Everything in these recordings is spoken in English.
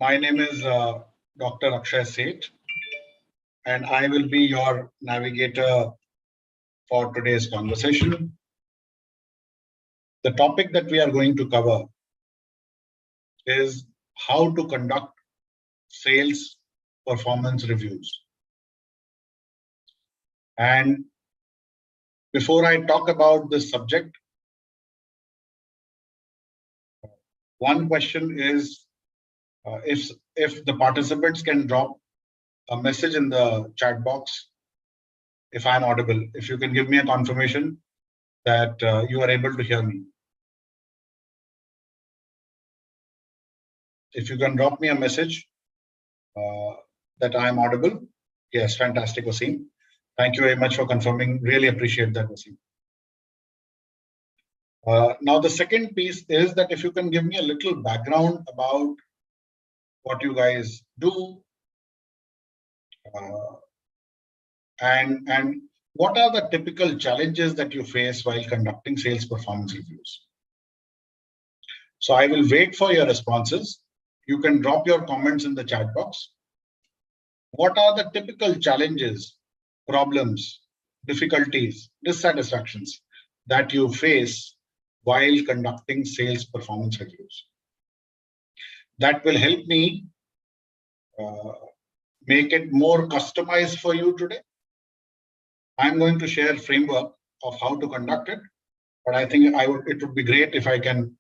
My name is Dr. Akshay Seth, and I will be your navigator for today's conversation. The topic that we are going to cover is how to conduct sales performance reviews. And before I talk about this subject, one question is if the participants can drop a message in the chat box if I'm audible, if you can give me a confirmation that you are able to hear me. If you can drop me a message that I am audible. Yes, fantastic, Wasim. Thank you very much for confirming. Really appreciate that, Wasim. Now, the second piece is that if you can give me a little background about what you guys do and what are the typical challenges that you face while conducting sales performance reviews. So I will wait for your responses. You can drop your comments in the chat box. What are the typical challenges, problems, difficulties, dissatisfactions that you face while conducting sales performance reviews? That will help me make it more customized for you today. I'm going to share a framework of how to conduct it, but I think it would be great if I can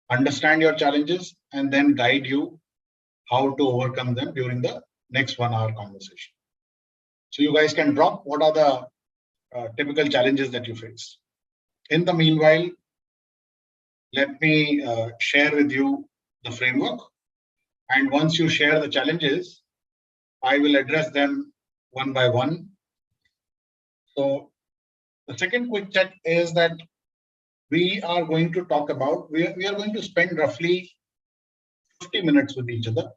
understand your challenges and then guide you how to overcome them during the next 1 hour conversation. So you guys can drop what are the typical challenges that you face. In the meanwhile, let me share with you the framework. And once you share the challenges, I will address them one by one. So the second quick check is that we are going to talk about, we are going to spend roughly 50 minutes with each other.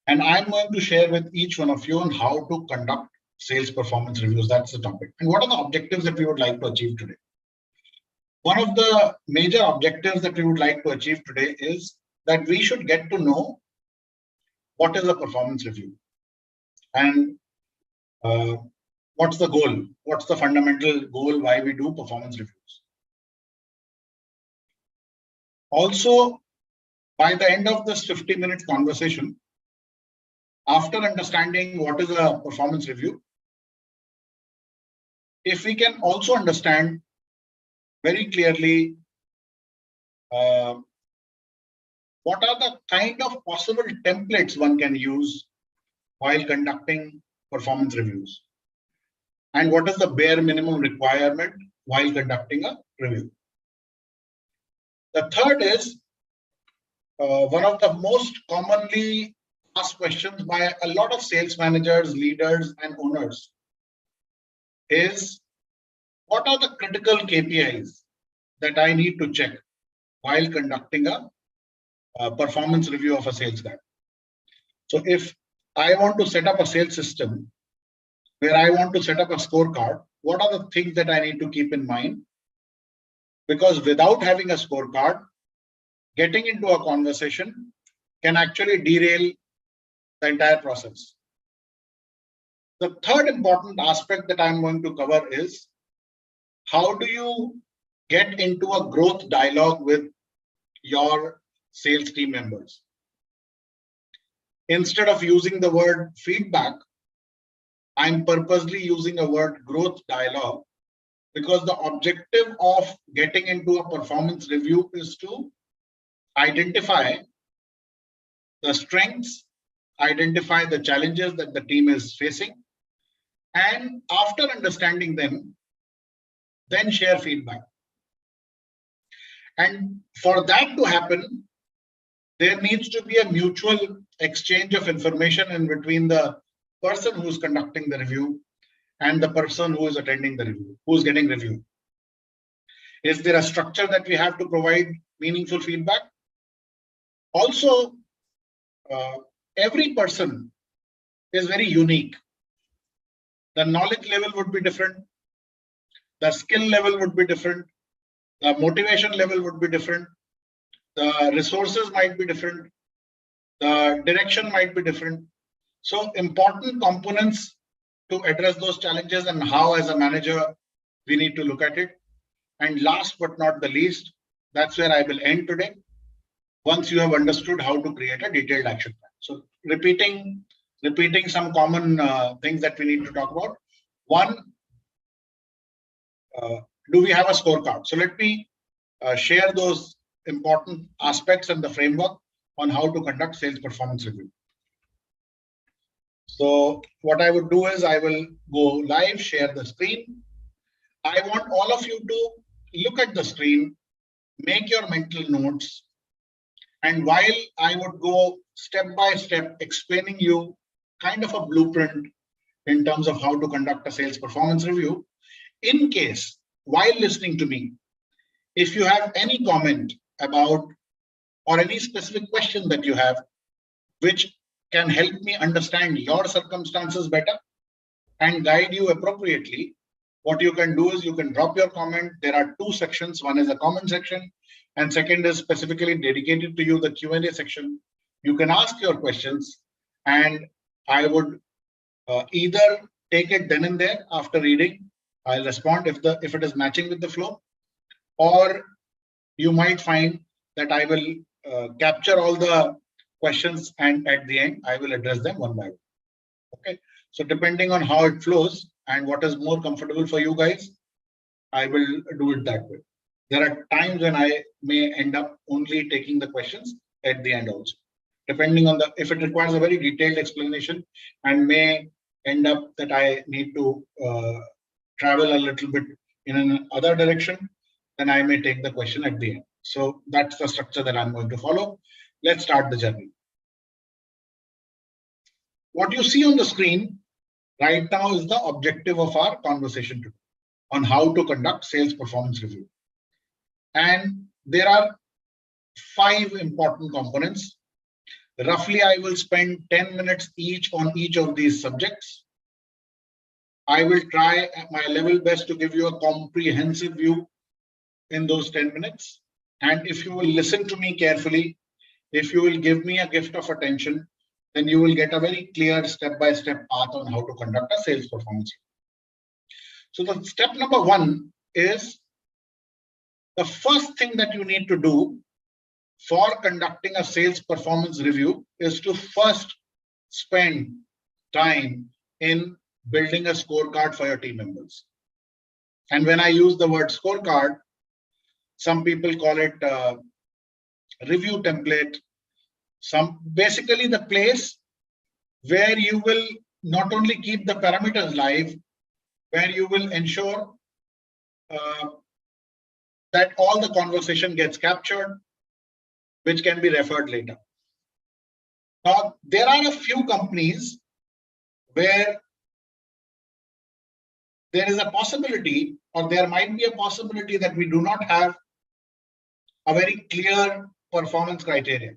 And I'm going to share with each one of you on how to conduct sales performance reviews. That's the topic. And what are the objectives that we would like to achieve today? One of the major objectives that we would like to achieve today is that we should get to know what is a performance review and what's the goal, what's the fundamental goal, why we do performance reviews. Also, by the end of this 50-minute conversation, after understanding what is a performance review, if we can also understand very clearly what are the kind of possible templates one can use while conducting performance reviews, and what is the bare minimum requirement while conducting a review. The third is one of the most commonly asked questions by a lot of sales managers, leaders, and owners is, what are the critical KPIs that I need to check while conducting a performance review of a sales guy? So if I want to set up a sales system where I want to set up a scorecard, what are the things that I need to keep in mind? Because without having a scorecard, getting into a conversation can actually derail the entire process. The third important aspect that I'm going to cover is, how do you get into a growth dialogue with your sales team members? Instead of using the word feedback, I'm purposely using a word growth dialogue, because the objective of getting into a performance review is to identify the strengths, identify the challenges that the team is facing, and after understanding them, then share feedback. And for that to happen, there needs to be a mutual exchange of information in between the person who's conducting the review and the person who is attending the review, who's getting reviewed. Is there a structure that we have to provide meaningful feedback? Also, every person is very unique. The knowledge level would be different. The skill level would be different. The motivation level would be different. The resources might be different. The direction might be different. So important components to address those challenges and how as a manager we need to look at it. And last but not the least, that's where I will end today. Once you have understood how to create a detailed action plan. So repeating some common things that we need to talk about. One, do we have a scorecard? So let me share those important aspects and the framework on how to conduct sales performance review. So what I would do is I will go live, share the screen. I want all of you to look at the screen, make your mental notes. And while I would go step by step explaining you kind of a blueprint in terms of how to conduct a sales performance review, in case while listening to me, if you have any comment about or any specific question that you have, which can help me understand your circumstances better and guide you appropriately, what you can do is you can drop your comment. There are two sections. One is a comment section, and second is specifically dedicated to you, the Q&A section. You can ask your questions, and I would either take it then and there after reading. I'll respond if it is matching with the flow, or you might find that I will capture all the questions and at the end I will address them one by one. Okay, so depending on how it flows and what is more comfortable for you guys, I will do it that way. There are times when I may end up only taking the questions at the end also, depending on if it requires a very detailed explanation and may end up that I need to travel a little bit in another direction, then I may take the question at the end. So that's the structure that I'm going to follow. Let's start the journey. What you see on the screen right now is the objective of our conversation today on how to conduct sales performance review. And there are 5 important components. Roughly, I will spend 10 minutes each on each of these subjects. I will try at my level best to give you a comprehensive view in those 10 minutes. And if you will listen to me carefully, if you will give me a gift of attention, then you will get a very clear step-by-step path on how to conduct a sales performance. So the step number 1 is the first thing that you need to do for conducting a sales performance review is to first spend time in building a scorecard for your team members. And when I use the word scorecard, some people call it review template. Basically the place where you will not only keep the parameters live, where you will ensure that all the conversation gets captured, which can be referred later. Now, there are a few companies where there is a possibility, or there might be a possibility that we do not have a very clear performance criteria.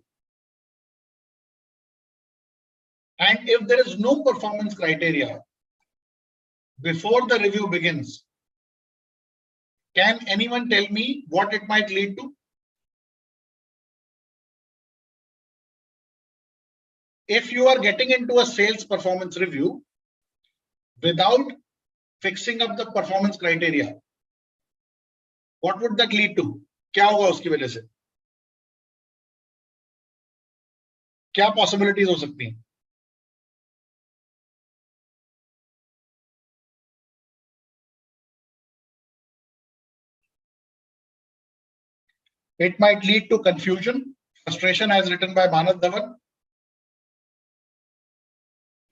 And if there is no performance criteria before the review begins, can anyone tell me what it might lead to? If you are getting into a sales performance review without fixing up the performance criteria, what would that lead to? क्या होगा उसकी वजह से? क्या possibilities हो सकती हैं? It might lead to confusion, frustration, as written by Manav Dhawan.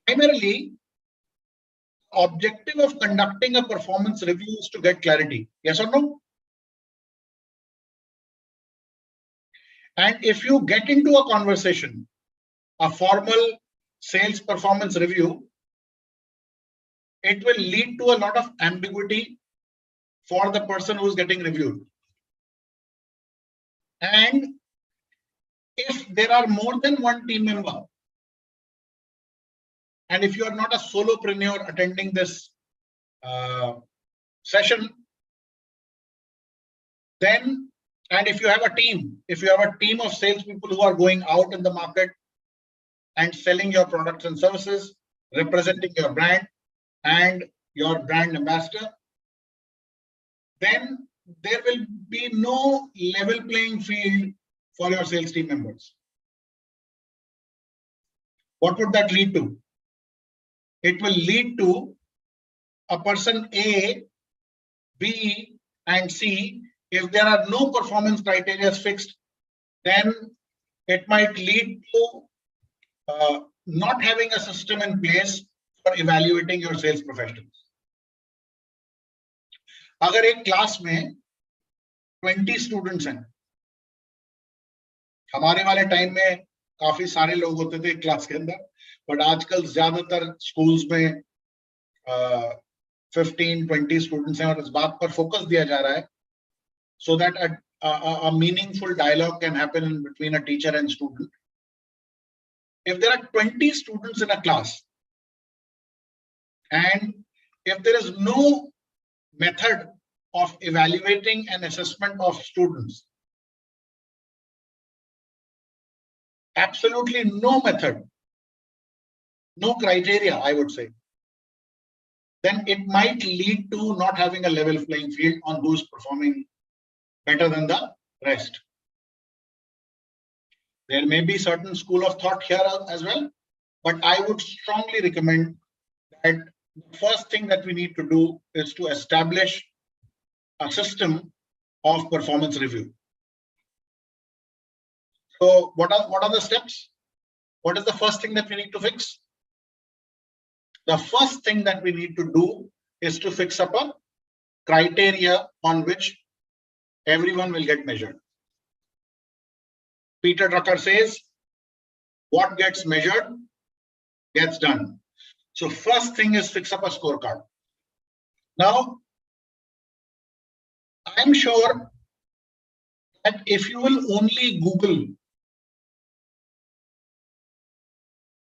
Primarily, objective of conducting a performance review is to get clarity. Yes or no? And if you get into a conversation, a formal sales performance review, it will lead to a lot of ambiguity for the person who's getting reviewed. And if there are more than one team member, and if you are not a solopreneur attending this session, then And if you have a team, of salespeople who are going out in the market and selling your products and services, representing your brand and your brand ambassador, then there will be no level playing field for your sales team members. What would that lead to? It will lead to a person A, B, and C. If there are no performance criteria fixed, then it might lead to not having a system in place for evaluating your sales professionals. अगर एक class में 20 students हैं, हमारे वाले time में काफी सारे लोग होते थे क्लास के अंदर, बट आजकल ज्यादातर स्कूल्स में 15-20 स्टूडेंट्स हैं और इस बात पर फोकस दिया जा रहा है so that a meaningful dialogue can happen in between a teacher and student. If there are 20 students in a class and if there is no method of evaluating and assessment of students, absolutely no method, no criteria, I would say, then it might lead to not having a level playing field on who's performing better than the rest. There may be certain school of thought here as well, but I would strongly recommend that the first thing that we need to do is to establish a system of performance review. So what are the steps? What is the first thing that we need to fix? The first thing that we need to do is to fix up a criteria on which everyone will get measured. Peter Drucker says, what gets measured gets done. So first thing is fix up a scorecard. Now, I'm sure that if you will only Google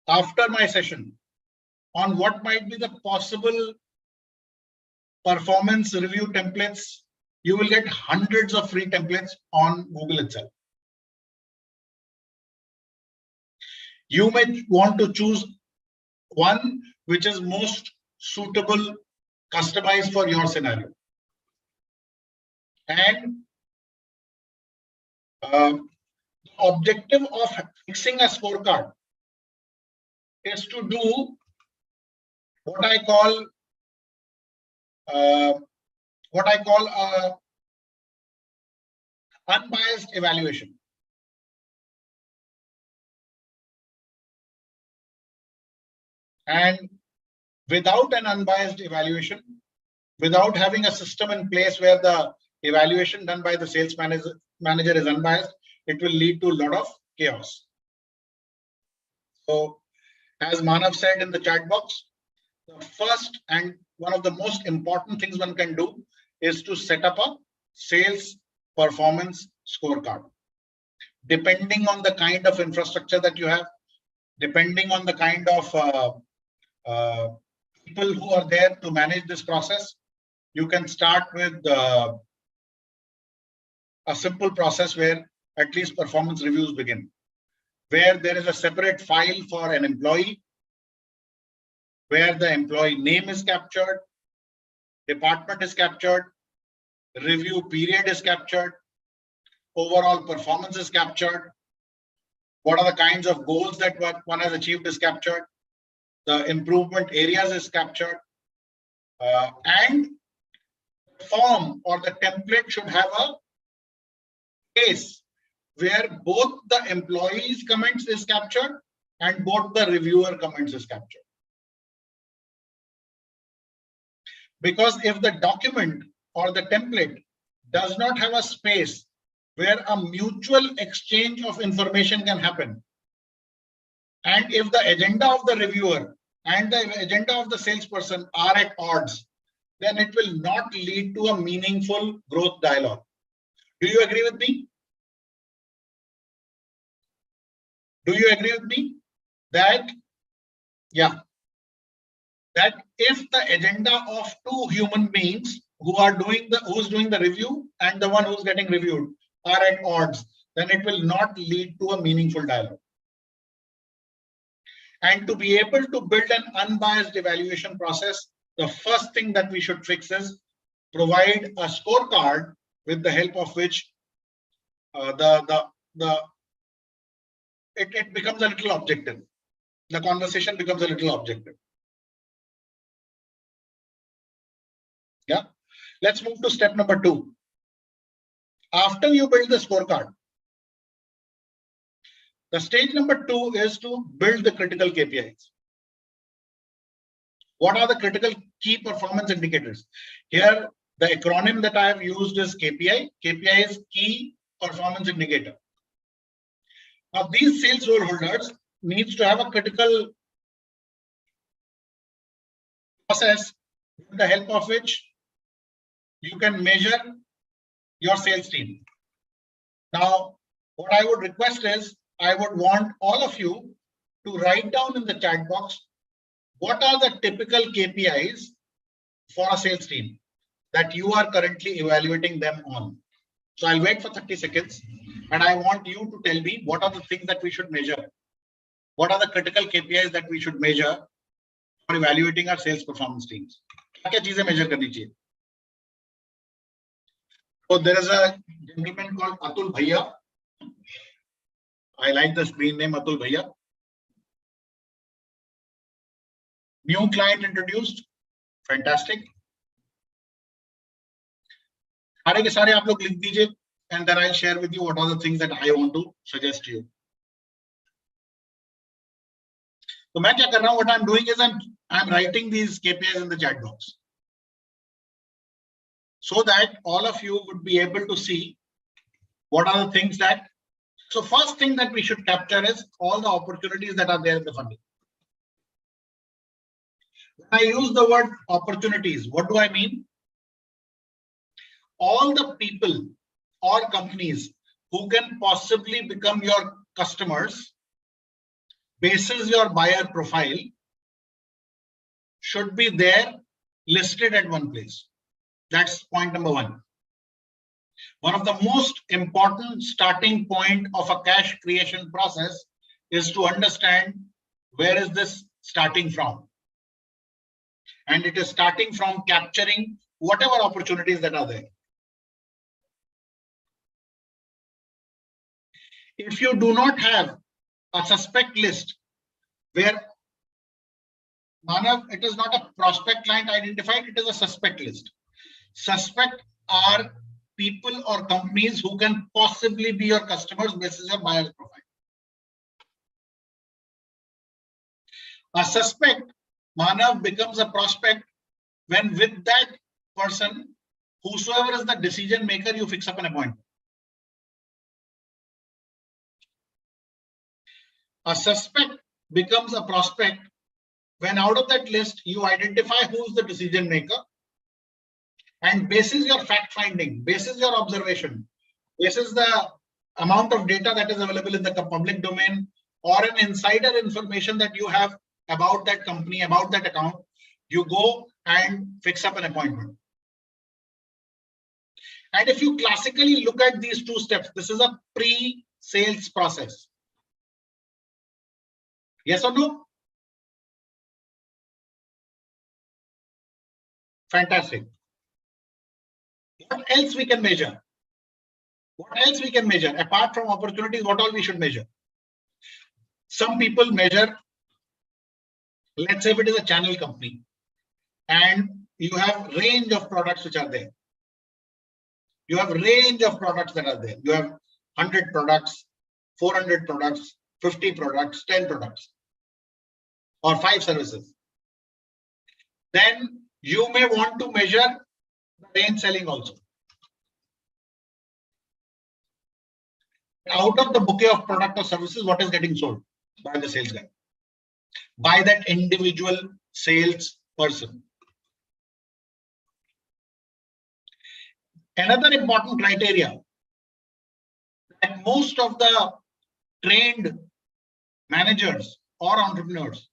after my session on what might be the possible performance review templates, you will get hundreds of free templates on Google itself. You may want to choose one which is most suitable, customized for your scenario. And the objective of fixing a scorecard is to do what I call unbiased evaluation. And without an unbiased evaluation, without having a system in place where the evaluation done by the sales manager is unbiased, it will lead to a lot of chaos. So, as Manav said in the chat box, the first and one of the most important things one can do is to set up a sales performance scorecard. Depending on the kind of infrastructure that you have, depending on the kind of people who are there to manage this process, you can start with a simple process where at least performance reviews begin, where there is a separate file for an employee, where the employee name is captured, department is captured, review period is captured, overall performance is captured, what are the kinds of goals that one has achieved is captured, the improvement areas is captured, and the form or the template should have a place where both the employee's comments is captured and both the reviewer comments is captured. Because if the document or the template does not have a space where a mutual exchange of information can happen, and if the agenda of the reviewer and the agenda of the salesperson are at odds, then it will not lead to a meaningful growth dialogue. Do you agree with me? Do you agree with me that, yeah, that if the agenda of two human beings who's doing the review and the one who's getting reviewed are at odds, then it will not lead to a meaningful dialogue. And to be able to build an unbiased evaluation process, the first thing that we should fix is provide a scorecard with the help of which it becomes a little objective. The conversation becomes a little objective. Yeah. Let's move to step number 2. After you build the scorecard, the stage number 2 is to build the critical KPIs. What are the critical key performance indicators? Here, the acronym that I have used is KPI. KPI is key performance indicator. Now, these sales role holders needs to have a critical process with the help of which you can measure your sales team. Now, what I would request is, I would want all of you to write down in the chat box, what are the typical KPIs for a sales team that you are currently evaluating them on. So I'll wait for 30 seconds and I want you to tell me what are the things that we should measure. What are the critical KPIs that we should measure for evaluating our sales performance teams? क्या चीजें measure करनी चाहिए? So there is a gentleman called Atul Bhaiya. I like the screen name Atul Bhaiya. New client introduced. Fantastic. सारे के सारे आप लोग लिख दीजिए and then I'll share with you what are the things that I want to suggest to you. तो मैं क्या कर रहा हूँ? What I'm doing is I'm writing these KPIs in the chat box so that all of you would be able to see what are the things that. So first thing that we should capture is all the opportunities that are there in the funnel. When I use the word opportunities, what do I mean? All the people or companies who can possibly become your customers basis your buyer profile should be there listed at one place. That's point number 1. One of the most important starting point of a cash creation process is to understand where is this starting from. And it is starting from capturing whatever opportunities that are there. If you do not have a suspect list where Manav, it is not a prospect client identified, it is a suspect list. Suspect are people or companies who can possibly be your customers basis your buyer's profile. A suspect, Manav, becomes a prospect when with that person, whosoever is the decision maker, you fix up an appointment. A suspect becomes a prospect when out of that list, you identify who's the decision maker and basis your fact finding, basis your observation, basis the amount of data that is available in the public domain or an insider information that you have about that company, about that account, you go and fix up an appointment. And if you classically look at these 2 steps, this is a pre-sales process. Yes or no? Fantastic. What else we can measure? What else we can measure? Apart from opportunities, what all we should measure? Some people measure, let's say if it is a channel company and you have range of products which are there. You have range of products that are there. You have 100 products, 400 products, 50 products, 10 products, or 5 services. Then you may want to measure the range selling also. Out of the bouquet of product or services, what is getting sold by the sales guy? By that individual sales person. Another important criteria that most of the trained managers or entrepreneurs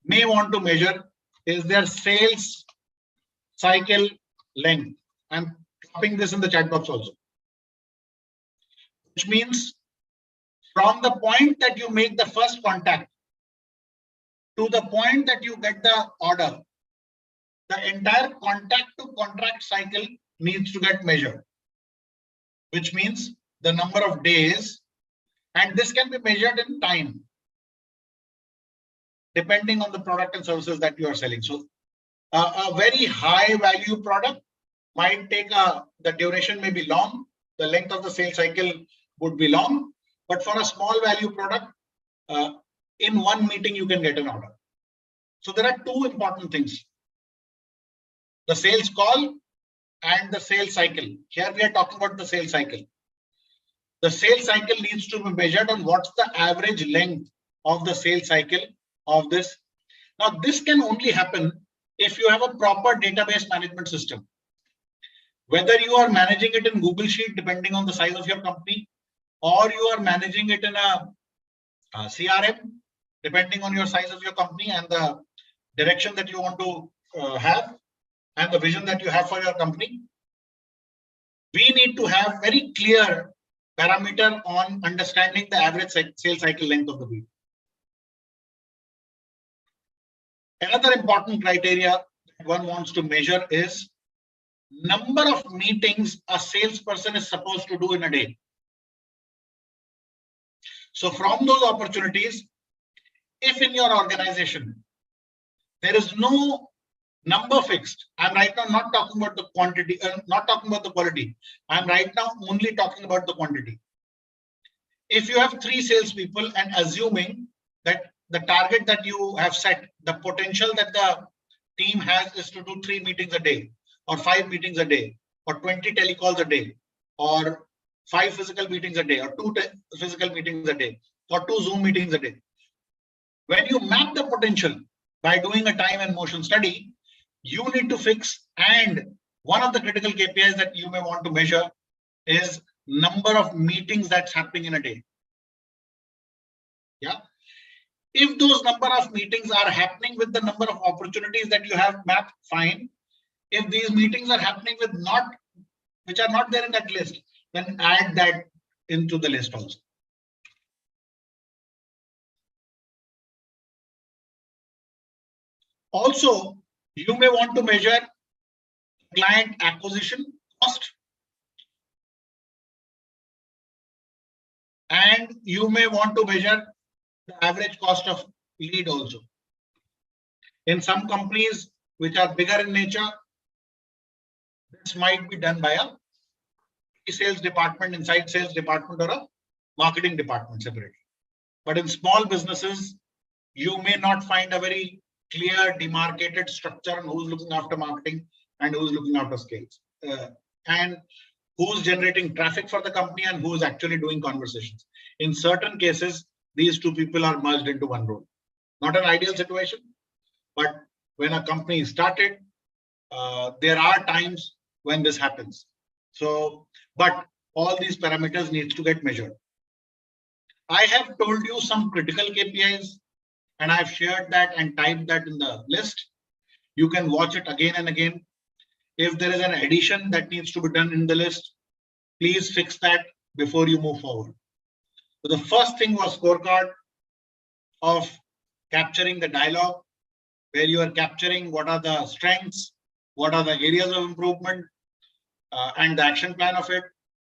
may want to measure is their sales cycle length. I'm dropping this in the chat box also. which means from the point that you make the first contact to the point that you get the order, the entire contact to contract cycle needs to get measured, which means the number of days, and this can be measured in time, depending on the product and services that you are selling. So a very high value product might take the duration may be long, the length of the sales cycle would be long, but for a small value product, in one meeting you can get an order. So there are two important things: the sales call and the sales cycle. Here we are talking about the sales cycle. The sales cycle needs to be measured on what's the average length of the sales cycle of this. Now, this can only happen if you have a proper database management system. Whether you are managing it in Google Sheet, depending on the size of your company, or you are managing it in a CRM, depending on your size of your company and the direction that you want to have and the vision that you have for your company, we need to have very clear parameter on understanding the average sales cycle length of the deal. Another important criteria that one wants to measure is number of meetings a salesperson is supposed to do in a day. So from those opportunities, if in your organization there is no number fixed, I'm right now not talking about the quantity, not talking about the quality. I'm right now only talking about the quantity. If you have 3 salespeople and assuming that the target that you have set, the potential that the team has is to do 3 meetings a day, or 5 meetings a day, or 20 telecalls a day, or 5 physical meetings a day, or 2 physical meetings a day, or 2 Zoom meetings a day. When you map the potential by doing a time and motion study, you need to fix, and one of the critical KPIs that you may want to measure is number of meetings that's happening in a day. Yeah. If those number of meetings are happening with the number of opportunities that you have mapped, fine. If these meetings are happening with which are not there in that list, then add that into the list also. Also, you may want to measure client acquisition cost, and you may want to measure the average cost of lead also. In some companies which are bigger in nature, this might be done by a sales department, inside sales department, or a marketing department separately. But in small businesses, you may not find a very clear demarcated structure on who's looking after marketing and who's looking after sales, and who's generating traffic for the company and who's actually doing conversations. In certain cases, these two people are merged into one role. Not an ideal situation, but when a company is started, there are times when this happens. So, but all these parameters needs to get measured. I have told you some critical KPIs, and I've shared that and typed that in the list. You can watch it again and again. If there is an addition that needs to be done in the list, please fix that before you move forward. So the first thing was scorecard of capturing the dialogue, where you are capturing what are the strengths, what are the areas of improvement, and the action plan of it,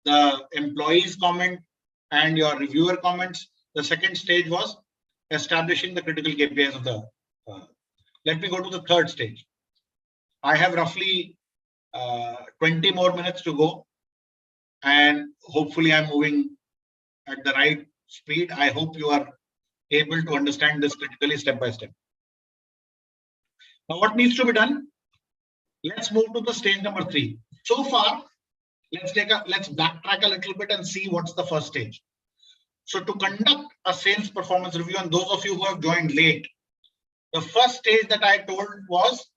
the employees' comment, and your reviewer comments. The second stage was establishing the critical KPIs of the. Let me go to the third stage. I have roughly 20 more minutes to go, and hopefully I'm moving at the right speed. I hope you are able to understand this critically step by step. Now, what needs to be done? Let's move to the stage number 3. So far, let's backtrack a little bit and see what's the first stage. So to conduct a sales performance review, and those of you who have joined late, the first stage that I told was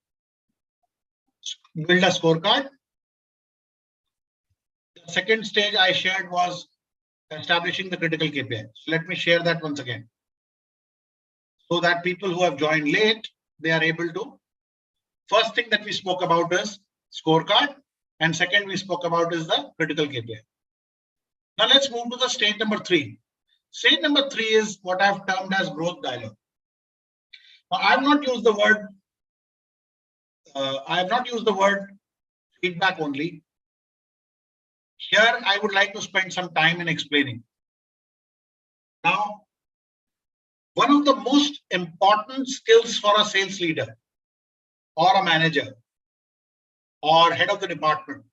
build a scorecard. The second stage I shared was establishing the critical KPI. So let me share that once again, so that people who have joined late, they are able to. First thing that we spoke about is scorecard, and second we spoke about is the critical KPI. Now let's move to the stage number 3. Stage number 3 is what I've termed as growth dialogue. Now, I have not used the word feedback only. Here, I would like to spend some time in explaining. Now, one of the most important skills for a sales leader or a manager or head of the department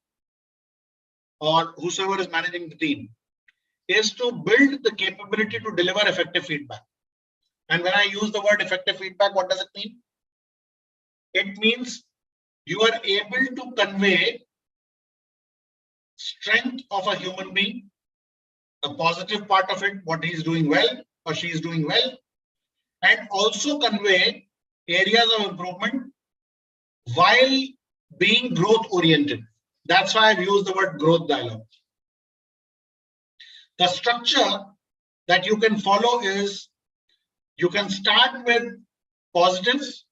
or whosoever is managing the team is to build the capability to deliver effective feedback. And when I use the word effective feedback, what does it mean? It means you are able to convey strength of a human being, the positive part of it, what he's doing well or she is doing well, and also convey areas of improvement while being growth oriented. That's why I've used the word growth dialogue. The structure that you can follow is you can start with positives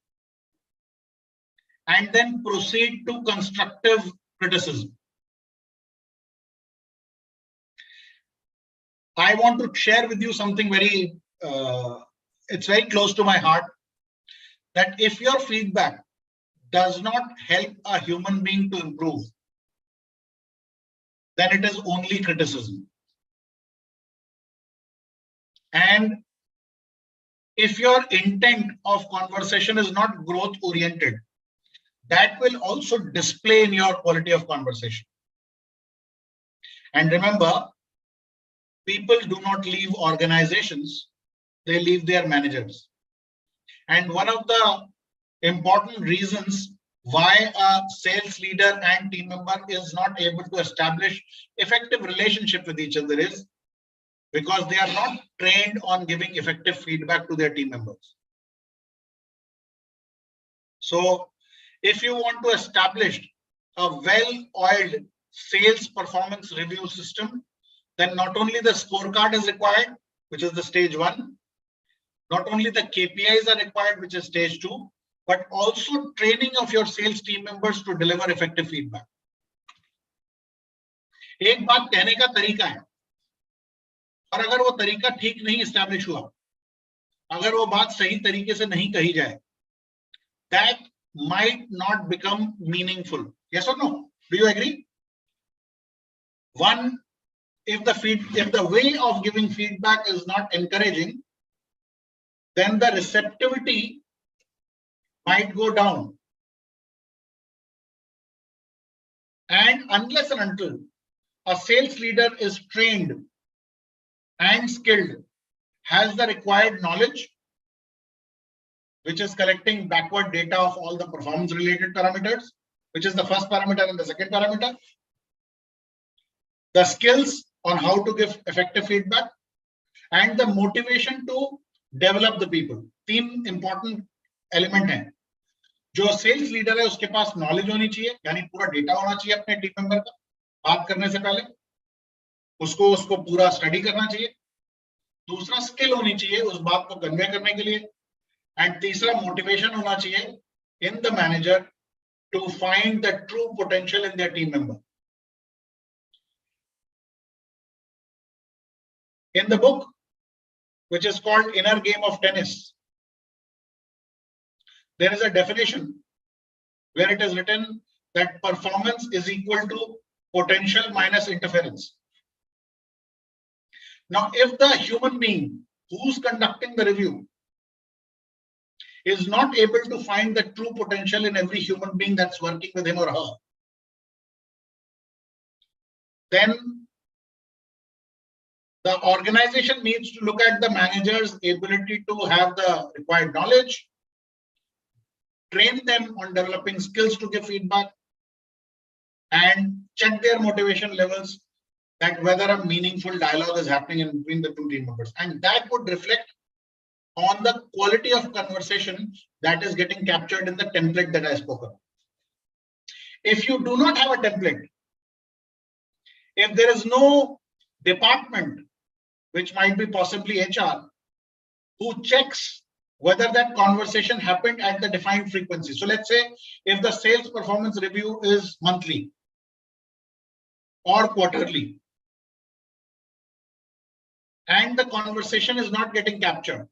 and then proceed to constructive criticism. I want to share with you something it's very close to my heart, that if your feedback does not help a human being to improve, then it is only criticism. And if your intent of conversation is not growth oriented, that will also display in your quality of conversation. And remember, people do not leave organizations, they leave their managers. And one of the important reasons why a sales leader and team member is not able to establish effective relationship with each other is because they are not trained on giving effective feedback to their team members. So if you want to establish a well-oiled sales performance review system, then not only the scorecard is required, which is the stage 1, not only the KPIs are required, which is stage 2, but also training of your sales team members to deliver effective feedback. एक बात कहने का तरीका है, और अगर वो तरीका ठीक नहीं एस्टैब्लिश हुआ, अगर वो बात सही तरीके से नहीं कही जाए, that might not become meaningful. Yes or no? Do you agree? One, if the way of giving feedback is not encouraging, then the receptivity might go down. And unless and until a sales leader is trained and skilled, has the required knowledge, which is collecting backward data of all the performance related parameters, which is the first parameter and the second parameter, the skills on how to give effective feedback, and the motivation to develop the people. 3 important element हैं. जो sales leader है उसके पास knowledge होनी चाहिए, यानी पूरा data होना चाहिए अपने टीम मेंबर का बात करने से पहले, उसको पूरा स्टडी करना चाहिए. दूसरा स्किल होनी चाहिए उस बात को कन्वे करने के लिए, एंड तीसरा मोटिवेशन होना चाहिए in the manager to find the true potential in their team member. In the book, which is called Inner Game of Tennis, there is a definition where it is written that performance is equal to potential minus interference. Now, if the human being who's conducting the review is not able to find the true potential in every human being that's working with him or her, then the organization needs to look at the manager's ability to have the required knowledge, train them on developing skills to give feedback, and check their motivation levels, that whether a meaningful dialogue is happening in between the 2 team members. And that would reflect on the quality of conversation that is getting captured in the template that I spoke about. If you do not have a template, if there is no department, which might be possibly HR, who checks whether that conversation happened at the defined frequency. So let's say if the sales performance review is monthly or quarterly, and the conversation is not getting captured.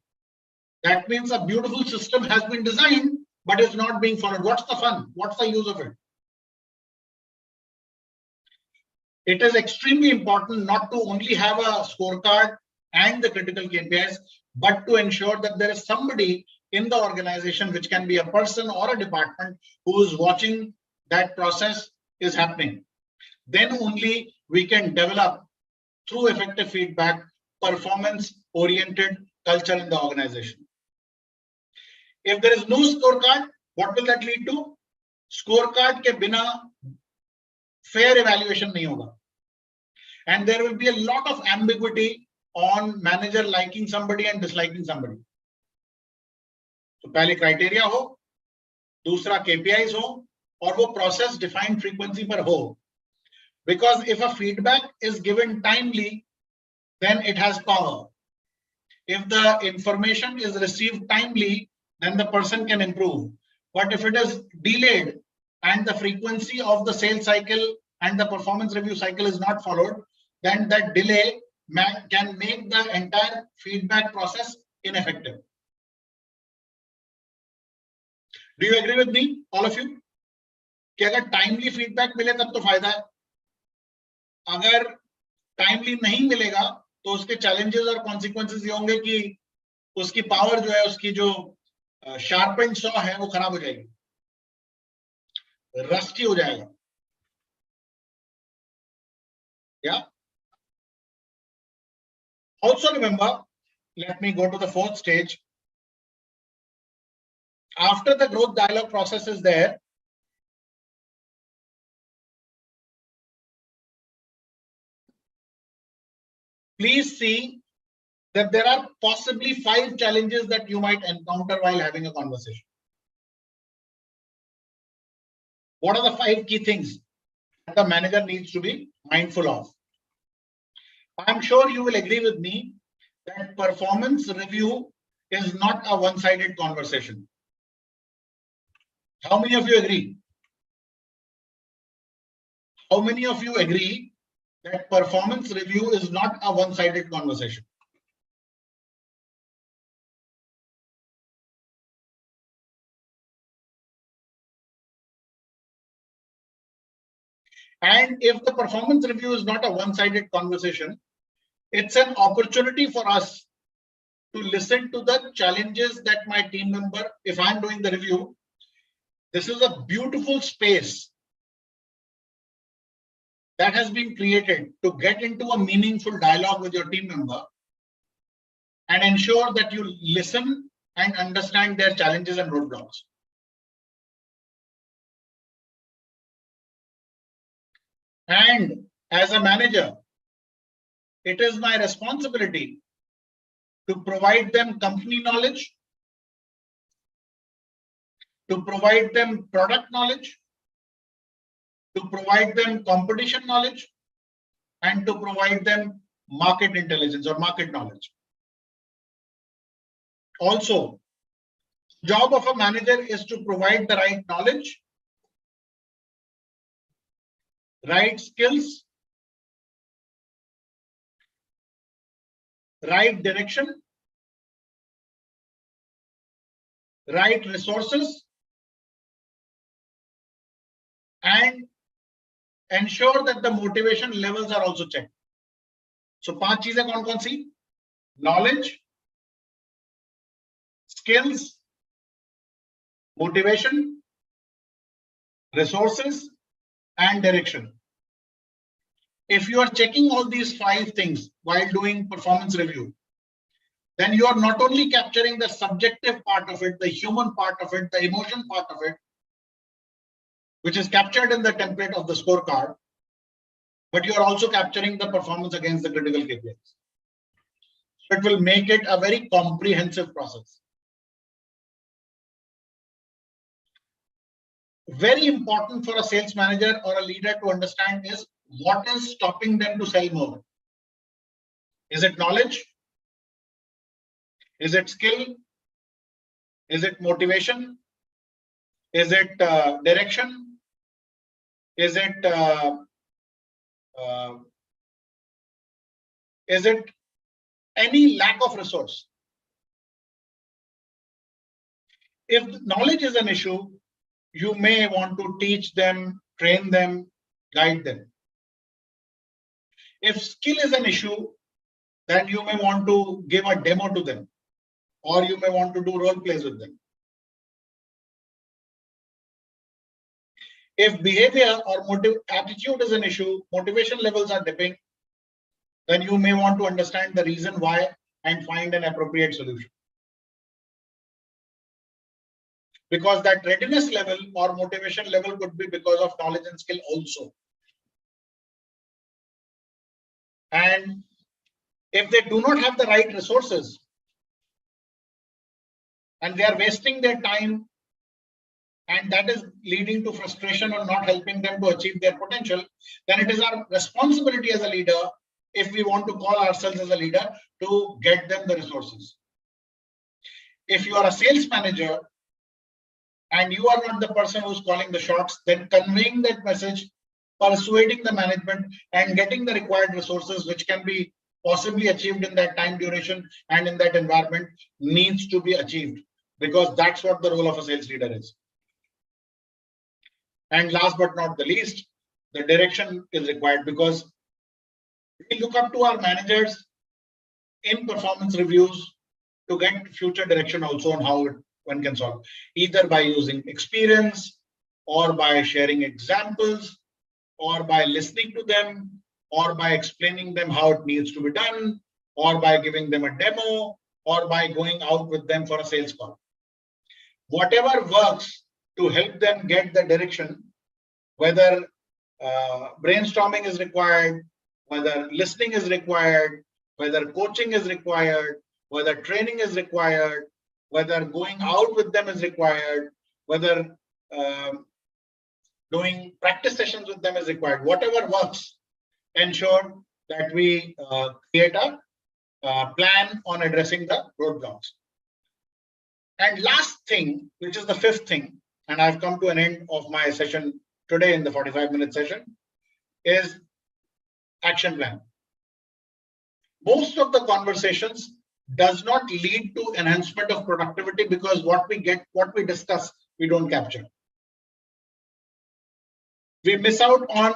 That means a beautiful system has been designed, but is not being followed. What's the fun? What's the use of it? It is extremely important not to only have a scorecard and the critical KPIs, but to ensure that there is somebody in the organization, which can be a person or a department, who is watching that process is happening. Then only we can develop, through effective feedback, performance-oriented culture in the organization. If there is no scorecard, what will that lead to? Scorecard के बिना fair evaluation नहीं होगा, and there will be a lot of ambiguity on manager liking somebody and disliking somebody. तो पहले criteria हो, दूसरा KPIs हो, और वो process defined frequency पर हो. Because if a feedback is given timely, then it has power. If the information is received timely, then the person can improve. But if it is delayed and the frequency of the sales cycle and the performance review cycle is not followed, then that delay can make the entire feedback process ineffective. Do you agree with me, all of you? कि अगर timely feedback मिले तब तो फायदा है. अगर timely नहीं मिलेगा तो उसके challenges और consequences ये होंगे कि उसकी power जो है, उसकी जो sharpened saw है, वो खराब हो जाएगी, rusty हो जाएगा. Yeah. Also remember, let me go to the fourth stage. After the growth dialogue process is there, please see that there are possibly 5 challenges that you might encounter while having a conversation. What are the 5 key things that the manager needs to be mindful of? I'm sure you will agree with me that performance review is not a one-sided conversation. How many of you agree? How many of you agree that performance review is not a one-sided conversation? And if the performance review is not a one-sided conversation, it's an opportunity for us to listen to the challenges that my team member, if I'm doing the review, this is a beautiful space that has been created to get into a meaningful dialogue with your team member and ensure that you listen and understand their challenges and roadblocks. And as a manager, it is my responsibility to provide them company knowledge, to provide them product knowledge, to provide them competition knowledge, and to provide them market intelligence or market knowledge. Also, job of a manager is to provide the right knowledge, right skills, right direction, right resources, and ensure that the motivation levels are also checked. So 5 चीजें कौन-कौन सी? Knowledge, skills, motivation, resources, and direction. If you are checking all these 5 things while doing performance review, then you are not only capturing the subjective part of it, the human part of it, the emotion part of it, which is captured in the template of the scorecard, but you are also capturing the performance against the critical KPIs. So it will make it a very comprehensive process. Very important for a sales manager or a leader to understand is what is stopping them to sell more. Is it knowledge? Is it skill? Is it motivation? Is it direction? Is it any lack of resource. If knowledge is an issue, you may want to teach them, train them, guide them. If skill is an issue, then you may want to give a demo to them, or you may want to do role plays with them. If behavior or attitude is an issue, motivation levels are dipping, then you may want to understand the reason why and find an appropriate solution. Because that readiness level or motivation level could be because of knowledge and skill also. And if they do not have the right resources and they are wasting their time, and that is leading to frustration or not helping them to achieve their potential, then it is our responsibility as a leader, if we want to call ourselves as a leader, to get them the resources. If you are a sales manager and you are not the person who's calling the shots, then conveying that message, persuading the management and getting the required resources, which can be possibly achieved in that time duration and in that environment, needs to be achieved, because that's what the role of a sales leader is. And last but not the least, the direction is required, because we look up to our managers in performance reviews to get future direction also on how one can solve, either by using experience or by sharing examples or by listening to them or by explaining them how it needs to be done or by giving them a demo or by going out with them for a sales call. Whatever works to help them get the direction, whether brainstorming is required, whether listening is required, whether coaching is required, whether training is required, whether going out with them is required, whether doing practice sessions with them is required. Whatever works, ensure that we create a plan on addressing the roadblocks. And last thing, which is the fifth thing, and I've come to an end of my session today in the 45-minute session, is action plan. Most of the conversations does not lead to enhancement of productivity, because what we discuss, we don't capture. We miss out on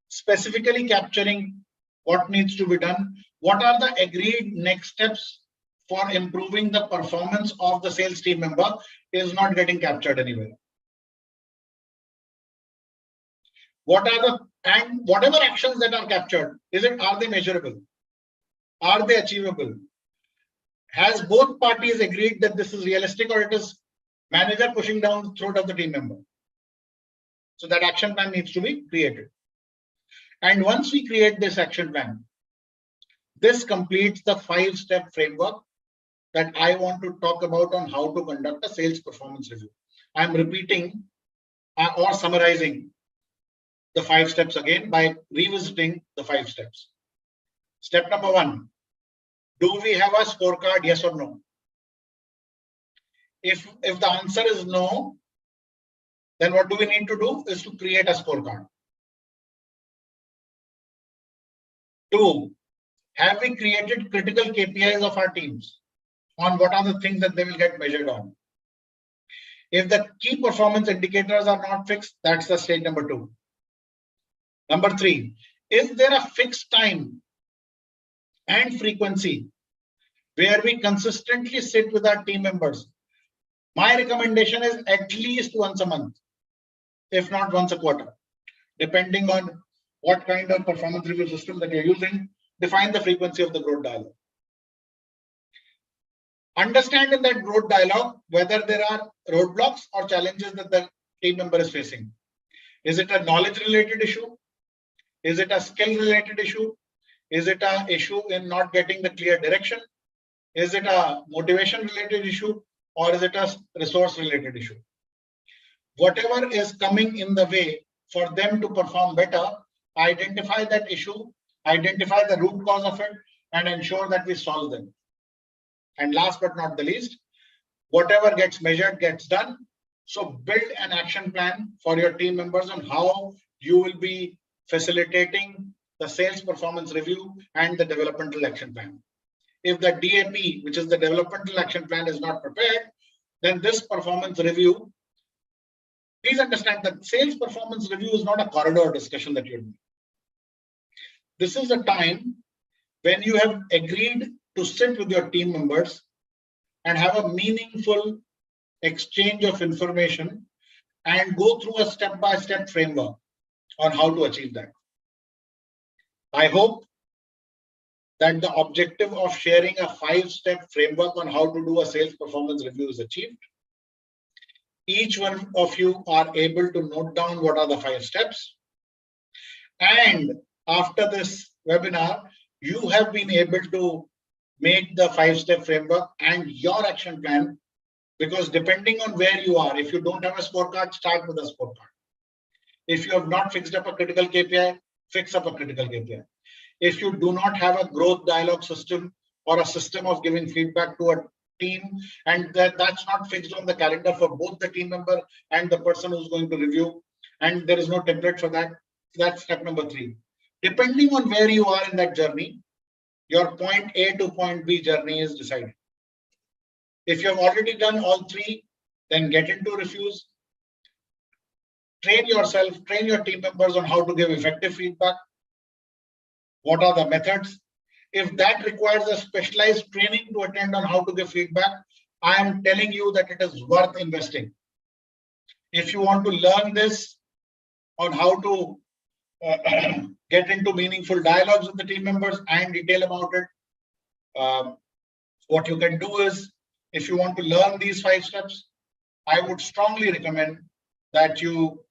specifically capturing what needs to be done. What are the agreed next steps for improving the performance of the sales team member is not getting captured anywhere. Whatever actions that are captured, are they measurable? Are they achievable? Has both parties agreed that this is realistic, or it is manager pushing down the throat of the team member? So that action plan needs to be created. And once we create this action plan, this completes the 5-step framework that I want to talk about on how to conduct a sales performance review. I'm repeating or summarizing the 5 steps again by revisiting the 5 steps. Step number 1, do we have a scorecard, yes or no? If the answer is no, then what do we need to do is to create a scorecard. 2, have we created critical KPIs of our teams on what are the things that they will get measured on? If the key performance indicators are not fixed, that's the stage number 2. Number 3, is there a fixed time and frequency where we consistently sit with our team members? My recommendation is at least once a month, if not once a quarter, depending on what kind of performance review system that you're using. Define the frequency of the growth dialogue. Understand in that growth dialogue whether there are roadblocks or challenges that the team member is facing. Is it a knowledge related issue? Is it a skill related issue? Is it an issue in not getting the clear direction? Is it a motivation related issue, or is it a resource related issue? Whatever is coming in the way for them to perform better, identify that issue, identify the root cause of it, and ensure that we solve them. And last but not the least, whatever gets measured gets done. So build an action plan for your team members on how you will be facilitating the sales performance review and the developmental action plan. if the DAP, which is the developmental action plan, is not prepared, then this performance review, please understand that sales performance review is not a corridor discussion that you're doing. This is a time when you have agreed to sit with your team members and have a meaningful exchange of information and go through a step-by-step framework on how to achieve that. I hope that the objective of sharing a 5-step framework on how to do a sales performance review is achieved. Each one of you are able to note down what are the 5 steps. And after this webinar, you have been able to make the 5-step framework and your action plan, because depending on where you are, if you don't have a scorecard, start with a scorecard. If you have not fixed up a critical KPI, fix up a critical KPI. If you do not have a growth dialogue system or a system of giving feedback to a team, and that's not fixed on the calendar for both the team member and the person who's going to review, and there is no template for that, that's step number 3. Depending on where you are in that journey, your point A to point B journey is decided. If you have already done all 3, then get into reviews. Train yourself, train your team members on how to give effective feedback. What are the methods? If that requires a specialized training to attend on how to give feedback, I am telling you that it is worth investing. If you want to learn this on how to get into meaningful dialogues with the team members and detail about it, what you can do is, if you want to learn these 5 steps, I would strongly recommend that you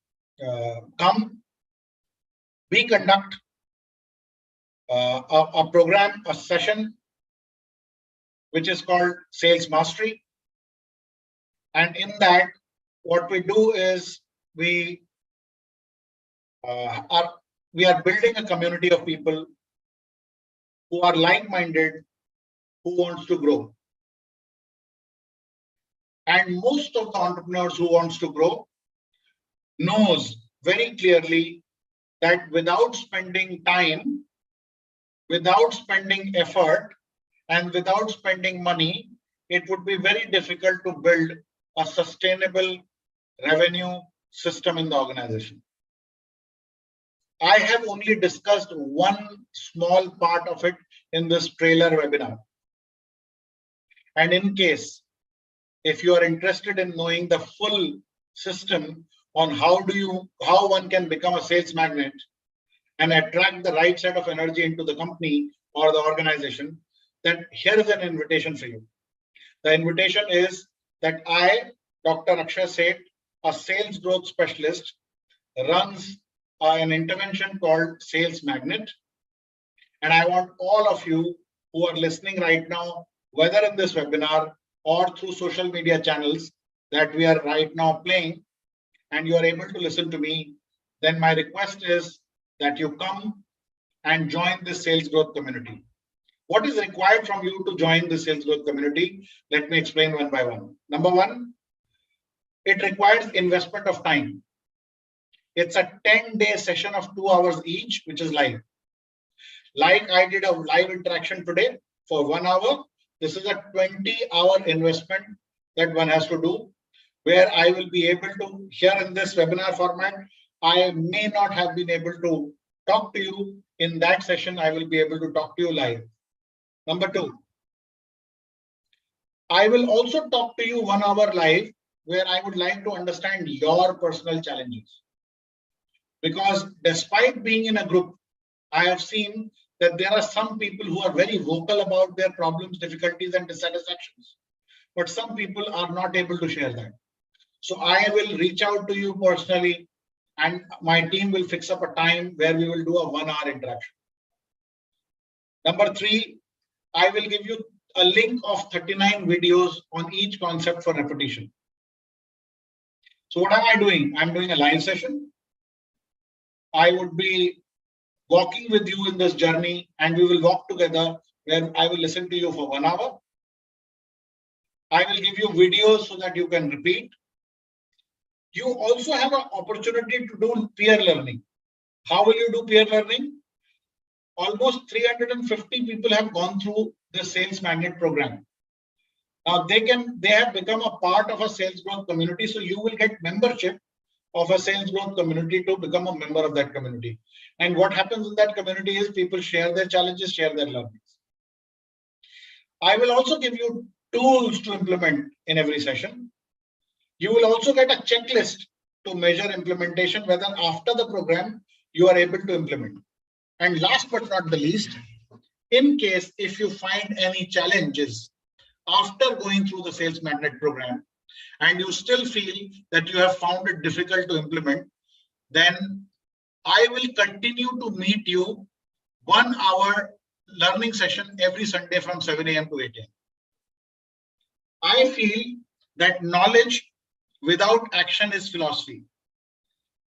we conduct a program, a session, which is called Sales Mastery. And in that, what we do is we are building a community of people who are like-minded, who wants to grow. And most of the entrepreneurs who wants to grow knows very clearly that without spending time, without spending effort, and without spending money, it would be very difficult to build a sustainable revenue system in the organization. I have only discussed one small part of it in this trailer webinar. And in case, if you are interested in knowing the full system on how one can become a sales magnet and attract the right set of energy into the company or the organization, then here is an invitation for you. The invitation is that I, Dr. Akshay Seth, a sales growth specialist, runs an intervention called Sales Magnet. And I want all of you who are listening right now, whether in this webinar or through social media channels that we are right now playing, and you are able to listen to me, then my request is that you come and join this sales growth community. What is required from you to join the sales growth community? Let me explain one by one. Number 1, it requires investment of time. It's a 10-day session of 2 hours each, which is live. Like I did a live interaction today for 1 hour. This is a 20-hour investment that one has to do, where I will be able to, here in this webinar format, I may not have been able to talk to you in that session. I will be able to talk to you live. Number 2, I will also talk to you 1 hour live, where I would like to understand your personal challenges. Because despite being in a group, I have seen that there are some people who are very vocal about their problems, difficulties, and dissatisfactions, but some people are not able to share that. So I will reach out to you personally, and my team will fix up a time where we will do a 1 hour interaction. Number 3, I will give you a link of 39 videos on each concept for repetition. So what am I doing? I'm doing a live session. I would be walking with you in this journey, and we will walk together, where I will listen to you for 1 hour. I will give you videos so that you can repeat. You also have an opportunity to do peer learning. How will you do peer learning? almost 350 people have gone through the sales magnet program. Now they have become a part of a sales growth community. So you will get membership of a sales growth community to become a member of that community. And what happens in that community is people share their challenges, share their learnings. I will also give you tools to implement in every session. You will also get a checklist to measure implementation, whether after the program you are able to implement. And last but not the least, in case if you find any challenges after going through the sales magnet program and you still feel that you have found it difficult to implement, then I will continue to meet you 1 hour learning session every Sunday from 7 a.m. to 8 a.m. I feel that knowledge without action is philosophy.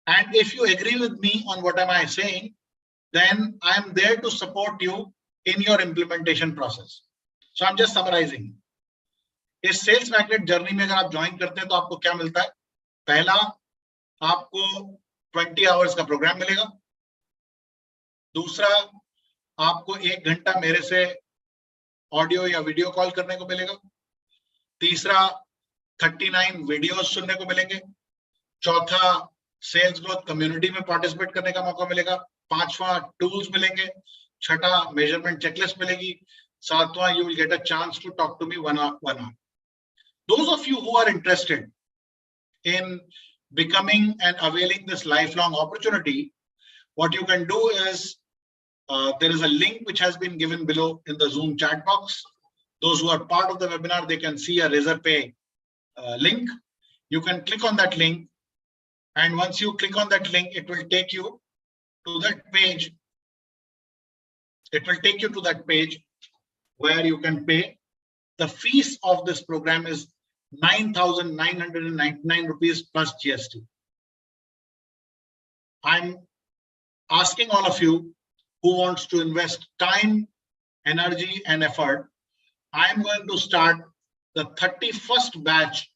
And if you agree with me on what am I saying, then I am there to support you in your implementation process. So I'm just summarizing. इस sales magnet journey में अगर आप join करते हैं तो आपको क्या मिलता है? पहला, आपको 20 आवर्स का प्रोग्राम मिलेगा. दूसरा, आपको 1 घंटा मेरे से ऑडियो या वीडियो कॉल करने को मिलेगा. तीसरा, 39 वीडियोस सुनने को मिलेंगे. चौथा, सेल्स ग्रोथ कम्युनिटी में पार्टिसिपेट करने का मौका मिलेगा. पांचवा, टूल्स मिलेंगे. छठा, मेजरमेंट चेकलिस्ट मिलेगी. सातवां, you will get a chance to talk to me 1 hour. Those of you who are interested in becoming and availing this lifelong opportunity, what you can do is there is a link which has been given below in the Zoom chat box. Those who are part of the webinar, they can see a Razorpay link. You can click on that link, and once you click on that link, it will take you to that page. It will take you to that page where you can pay. The fees of this program is 9,999 rupees plus GST. I'm asking all of you who wants to invest time, energy, and effort. I'm going to start the 31st batch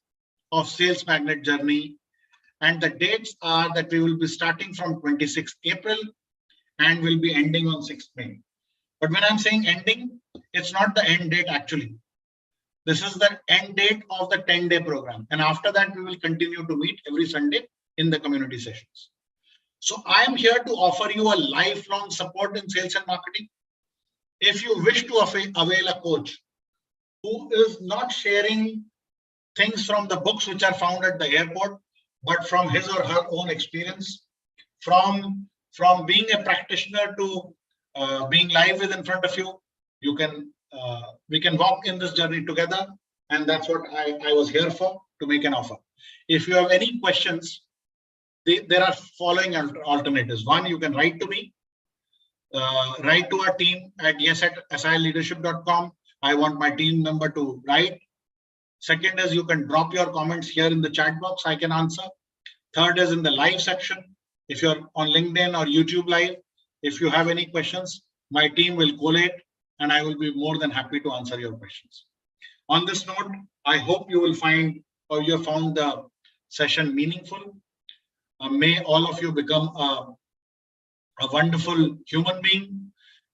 of Sales Magnet Journey, and the dates are that we will be starting from 26th April and will be ending on 6th May. But when I'm saying ending, it's not the end date actually. This is the end date of the 10-day program. And after that, we will continue to meet every Sunday in the community sessions. So I am here to offer you a lifelong support in sales and marketing. If you wish to avail a coach who is not sharing things from the books which are found at the airport, but from his or her own experience, from being a practitioner to being live with in front of you, you can we can walk in this journey together, and that's what I was here for, to make an offer. If you have any questions, there are following alternatives. One, you can write to me, write to our team at yes@silleadership.com. I want my team member to write. Second is you can drop your comments here in the chat box. I can answer. Third is in the live section. If you're on LinkedIn or YouTube live, if you have any questions, my team will collate and I will be more than happy to answer your questions. On this note, I hope you will find or you have found the session meaningful. May all of you become a wonderful human being.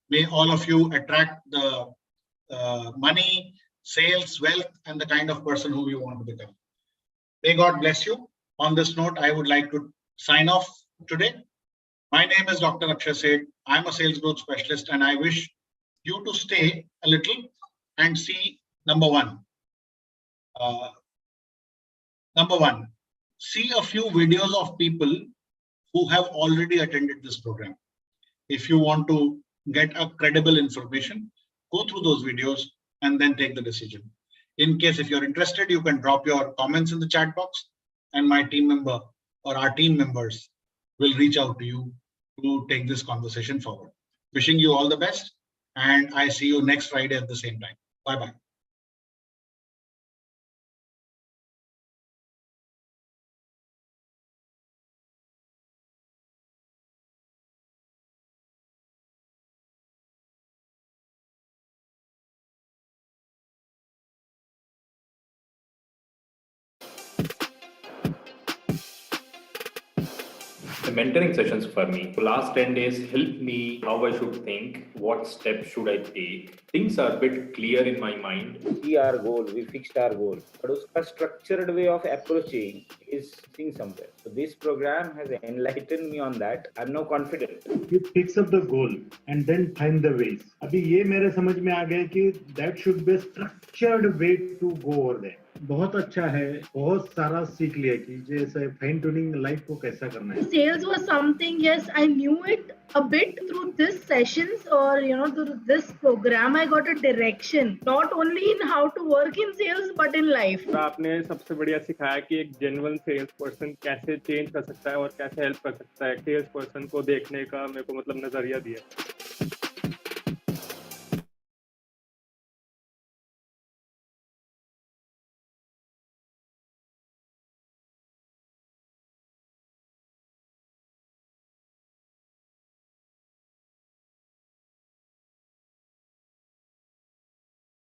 May all of you attract the money, sales, wealth, and the kind of person who you want to become. May God bless you. On this note, I would like to sign off today. My name is Dr. Akshay Seth. I'm a sales growth specialist, and I wish you to stay a little and see number one, see a few videos of people who have already attended this program. If you want to get a credible information, go through those videos and then take the decision. In case if you're interested, you can drop your comments in the chat box, and my team member or our team members will reach out to you to take this conversation forward. Wishing you all the best, and I see you next Friday at the same time. Bye-bye. mentoring sessions for me. The last 10 days helped me how I should think, what steps should I take. Things are a bit clear in my mind. See our goal, we fixed our goal. But uska structured way of approaching is sitting somewhere. So this program has enlightened me on that. I'm now confident. You fix up the goal and then find the ways. अभी ये मेरे समझ में आ गया कि that should be a structured way to go over there. बहुत अच्छा है, बहुत सारा सीख लिया कि जैसे फाइन ट्यूनिंग लाइफ को कैसा करना है. Sales was something, yes, I knew it a bit through this sessions or through this program. I got a direction not only in how to work in sales but in life. आपने सबसे बढ़िया सिखाया कि एक genuine sales person कैसे change कर सकता है और कैसे हेल्प कर सकता है. सेल्स पर्सन को देखने का मेरे को मतलब नजरिया दिया.